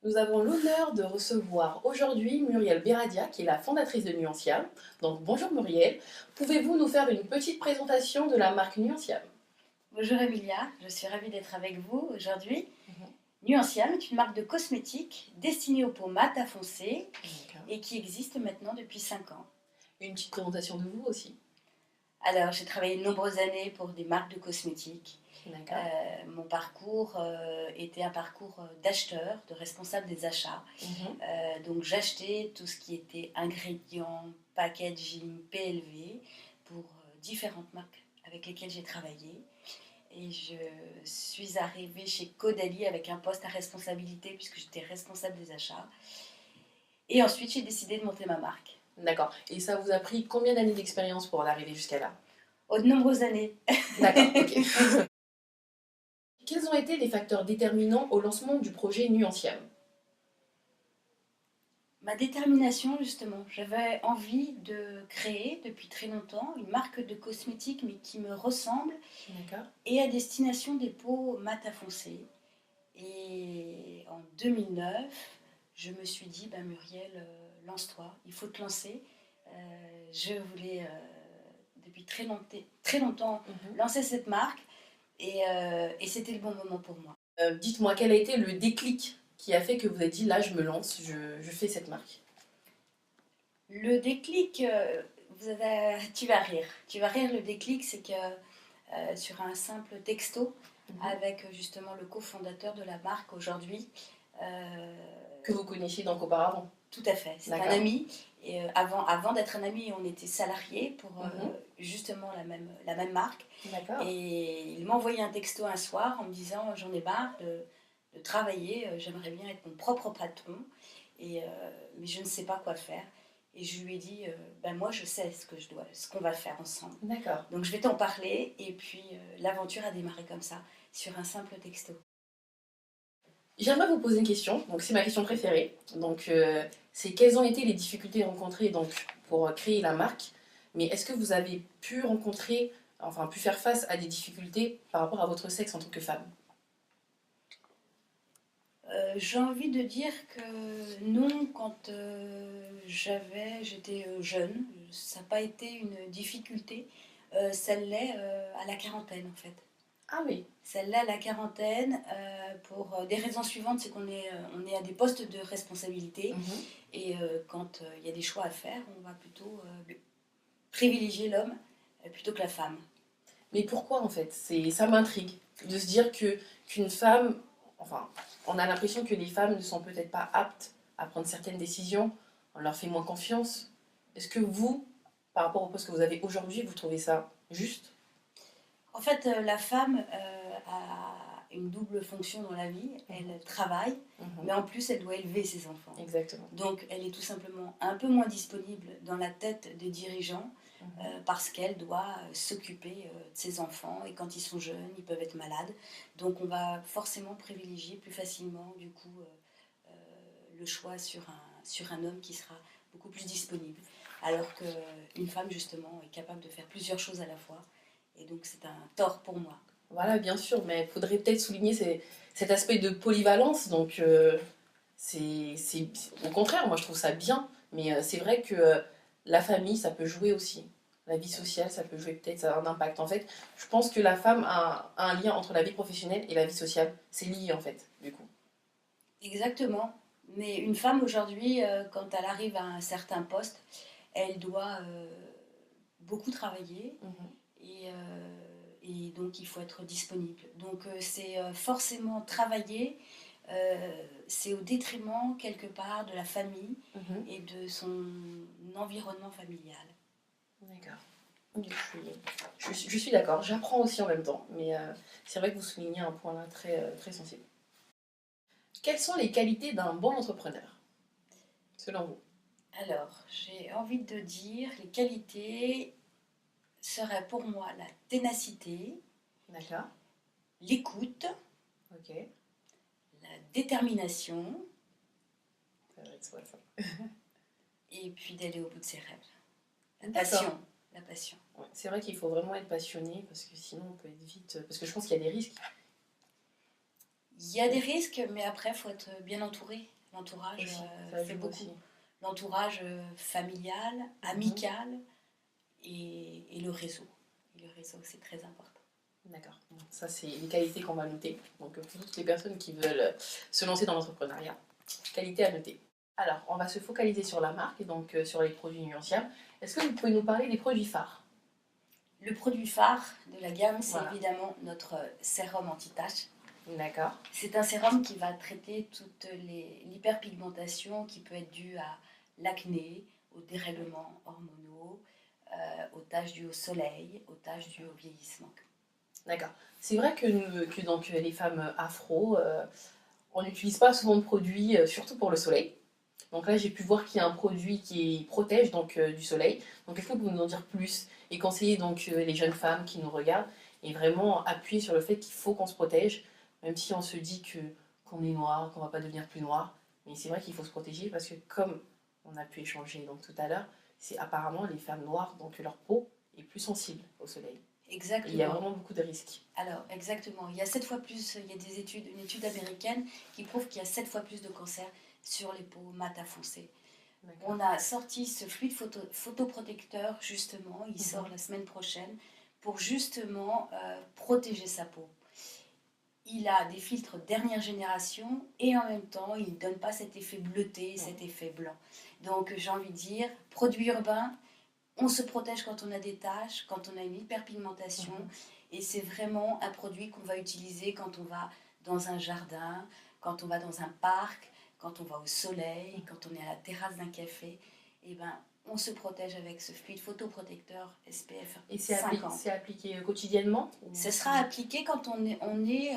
Nous avons l'honneur de recevoir aujourd'hui Muriel Beradia, qui est la fondatrice de Nuanciam. Donc bonjour Muriel, pouvez-vous nous faire une petite présentation de la marque Nuanciam? Bonjour Emilia, je suis ravie d'être avec vous aujourd'hui. Mhm. Nuanciam est une marque de cosmétiques destinée aux peaux mates à foncées D'accord. et qui existe maintenant depuis 5 ans. Une petite présentation de vous aussi. Alors, j'ai travaillé de nombreuses années pour des marques de cosmétiques. D'accord. Mon parcours était un parcours d'acheteur, de responsable des achats. Mhm. Donc, j'achetais tout ce qui était ingrédients, packaging, PLV pour différentes marques avec lesquelles j'ai travaillé. Et je suis arrivée chez Caudalie avec un poste à responsabilité puisque j'étais responsable des achats. Et ensuite, j'ai décidé de monter ma marque. D'accord. Et ça vous a pris combien d'années d'expérience pour en arriver jusqu'à là? De nombreuses années. D'accord, ok. Quels ont été les facteurs déterminants au lancement du projet Nuanciam? Ma détermination, justement, j'avais envie de créer depuis très longtemps une marque de cosmétiques mais qui me ressemble D'accord. et à destination des peaux mat à foncé. Et en 2009, je me suis dit, bah, Muriel, lance-toi, il faut te lancer. Je voulais depuis très longtemps Mhm. lancer cette marque et c'était le bon moment pour moi. Dites-moi, quel a été le déclic qui a fait que vous avez dit là je me lance, je fais cette marque? Le déclic, tu vas rire, le déclic c'est que sur un simple texto Mhm. avec justement le cofondateur de la marque aujourd'hui, euh, Que vous connaissiez donc auparavant. tout à fait, c'est un D'accord. ami. Et avant d'être un ami, on était salariés pour Mhm. justement la même marque. D'accord. Et il m'a envoyé un texto un soir en me disant j'en ai marre de travailler, j'aimerais bien être mon propre patron, mais je ne sais pas quoi faire. Et je lui ai dit ben moi je sais ce qu'on va faire ensemble. D'accord. Donc je vais t'en parler. Et puis l'aventure a démarré comme ça, sur un simple texto. J'aimerais vous poser une question, donc c'est ma question préférée. Donc c'est quelles ont été les difficultés rencontrées donc pour créer la marque, mais est-ce que vous avez pu rencontrer, enfin pu faire face à des difficultés par rapport à votre sexe en tant que femme? J'ai envie de dire que non, quand j'étais jeune, ça n'a pas été une difficulté. Ça l'est à la quarantaine en fait. Ah oui. Celle-là, à la quarantaine, pour des raisons suivantes, c'est on est à des postes de responsabilité Mhm. et quand il y a des choix à faire, on va plutôt privilégier l'homme plutôt que la femme. Mais pourquoi en fait? Ça m'intrigue de se dire que qu'une femme, enfin, on a l'impression que les femmes ne sont peut-être pas aptes à prendre certaines décisions, on leur fait moins confiance. Est-ce que vous, par rapport au poste que vous avez aujourd'hui, vous trouvez ça juste? En fait, la femme a une double fonction dans la vie. Elle travaille, Mhm. mais en plus, elle doit élever ses enfants. Exactement. Donc, elle est tout simplement un peu moins disponible dans la tête des dirigeants parce qu'elle doit s'occuper de ses enfants. Et quand ils sont jeunes, ils peuvent être malades. Donc, on va forcément privilégier plus facilement, du coup, le choix sur un homme qui sera beaucoup plus disponible. Alors qu'une femme, justement, est capable de faire plusieurs choses à la fois. Et donc, c'est un tort pour moi. Voilà, bien sûr, mais il faudrait peut-être souligner cet aspect de polyvalence. Donc, au contraire, moi je trouve ça bien, mais c'est vrai que la famille, ça peut jouer aussi. La vie sociale, ça peut jouer peut-être, ça a un impact. En fait, je pense que la femme a un lien entre la vie professionnelle et la vie sociale. C'est lié en fait, du coup. Exactement. Mais une femme aujourd'hui, quand elle arrive à un certain poste, elle doit beaucoup travailler Mhm. et donc il faut être disponible. Donc c'est forcément travailler, c'est au détriment quelque part de la famille Mhm. et de son environnement familial. D'accord. Oui, je suis d'accord. J'apprends aussi en même temps, mais c'est vrai que vous soulignez un point là très, très sensible. Quelles sont les qualités d'un bon entrepreneur, selon vous? Alors, j'ai envie de dire, les qualités seraient pour moi la ténacité, D'accord. l'écoute, Ok. la détermination Ça va être soit ça. et puis d'aller au bout de ses rêves. La D'accord. passion, la passion. Ouais, c'est vrai qu'il faut vraiment être passionné parce que sinon on peut être vite. Parce que je pense qu'il y a des risques. Il y a des risques, mais après, il faut être bien entouré. L'entourage Ça fait joue beaucoup. aussi. L'entourage familial, amical et le réseau. Le réseau, c'est très important. D'accord. Bon, ça, c'est une qualité qu'on va noter. Donc, pour toutes les personnes qui veulent se lancer dans l'entrepreneuriat, qualité à noter. Alors, on va se focaliser sur la marque et donc sur les produits Nuanciam. Est-ce que vous pouvez nous parler des produits phares? Le produit phare de la gamme, c'est Voilà. évidemment notre sérum anti-tache. D'accord. C'est un sérum qui va traiter toute l'hyperpigmentation qui peut être due à l'acné, aux dérèglements hormonaux, aux taches dues au soleil, aux taches dues au vieillissement. D'accord. C'est vrai que donc, les femmes afro, on n'utilise pas souvent de produits, surtout pour le soleil. Donc là, j'ai pu voir qu'il y a un produit qui protège donc, du soleil. Donc est-ce que vous pouvez nous en dire plus et conseiller donc, les jeunes femmes qui nous regardent et vraiment appuyer sur le fait qu'il faut qu'on se protège, même si on se dit qu'on est noir, qu'on ne va pas devenir plus noir. Mais c'est vrai qu'il faut se protéger parce que comme on a pu échanger donc, tout à l'heure, c'est apparemment les femmes noires, donc leur peau est plus sensible au soleil. Exactement. Et il y a vraiment beaucoup de risques. Alors, exactement. Il y a 7 fois plus, il y a des études, une étude américaine qui prouve qu'il y a 7 fois plus de cancers sur les peaux mat à foncé. On a sorti ce fluide photoprotecteur, justement, il sort la semaine prochaine, pour justement protéger sa peau. Il a des filtres dernière génération et en même temps, il ne donne pas cet effet bleuté, cet effet blanc. Donc, j'ai envie de dire, produit urbain, on se protège quand on a des taches, quand on a une hyperpigmentation. Et c'est vraiment un produit qu'on va utiliser quand on va dans un jardin, quand on va dans un parc, quand on va au soleil, quand on est à la terrasse d'un café. Et ben, on se protège avec ce fluide photoprotecteur SPF 50. Et c'est appliqué quotidiennement? Ce sera appliqué quand on est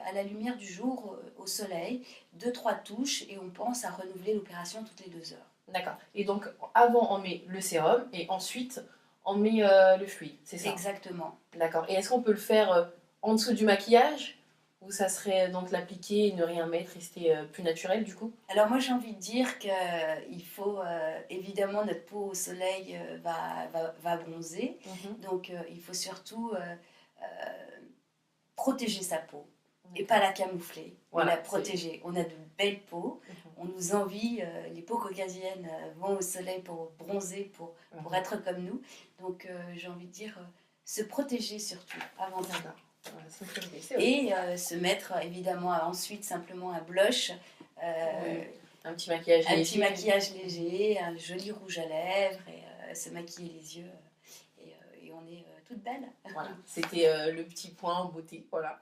à la lumière du jour, au soleil, 2-3 touches, et on pense à renouveler l'opération toutes les 2 heures. D'accord. Et donc, avant, on met le sérum et ensuite, on met le fluide, c'est ça? Exactement. D'accord. Et est-ce qu'on peut le faire en dessous du maquillage? Ou ça serait donc l'appliquer et ne rien mettre, rester plus naturel du coup? Alors moi j'ai envie de dire qu'il faut, évidemment notre peau au soleil va bronzer, donc il faut surtout protéger sa peau et pas la camoufler, Voilà, mais la protéger. On a de belles peaux, on nous envie, les peaux caucasiennes vont au soleil pour bronzer, pour être comme nous, donc j'ai envie de dire se protéger surtout avant ça. Et se mettre évidemment ensuite simplement un blush, un petit maquillage léger. Un petit maquillage léger, un joli rouge à lèvres et se maquiller les yeux et on est toute belle. Voilà, c'était le petit point beauté, voilà.